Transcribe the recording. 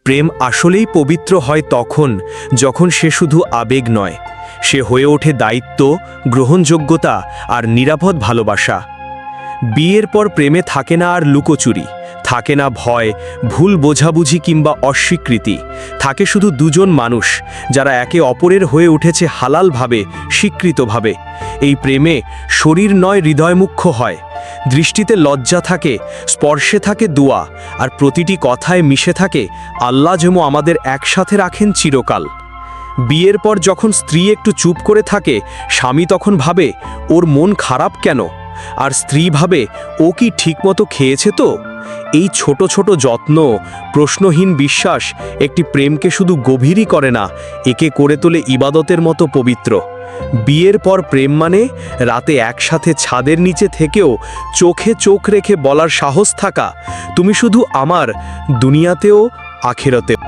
প্রেম আসলেই পবিত্র হয় তখন যখন সে শুধু আবেগ নয়, সে হয়ে ওঠে দায়িত্ব, গ্রহণযোগ্যতা আর নিরাপদ ভালোবাসা। বিয়ের পর প্রেমে থাকে না আর লুকোচুরি, থাকে না ভয়, ভুল বোঝাবুঝি কিংবা অস্বীকৃতি। থাকে শুধু দুজন মানুষ যারা একে অপরের হয়ে উঠেছে হালালভাবে, স্বীকৃতভাবে। এই প্রেমে শরীর নয়, হৃদয় মুখ্য হয়। দৃষ্টিতে লজ্জা থাকে, স্পর্শে থাকে দোয়া, আর প্রতিটি কথায় মিশে থাকে আল্লাহ যেন আমাদের একসাথে রাখেন চিরকাল। বিয়ের পর যখন স্ত্রী একটু চুপ করে থাকে, স্বামী তখন ভাবে ওর মন খারাপ কেন, আর স্ত্রী ভাবে ও কি ঠিকমতো খেয়েছে তো। এই ছোট ছোট যত্ন, প্রশ্নহীন বিশ্বাস একটি প্রেমকে শুধু গভীরই করে না, একে করে তোলে ইবাদতের মতো পবিত্র। বিয়ের পর প্রেম মানে রাতে একসাথে ছাদের নিচে থেকেও চোখে চোখ রেখে বলার সাহস থাকা, তুমি শুধু আমার, দুনিয়াতেও আখিরাতেও।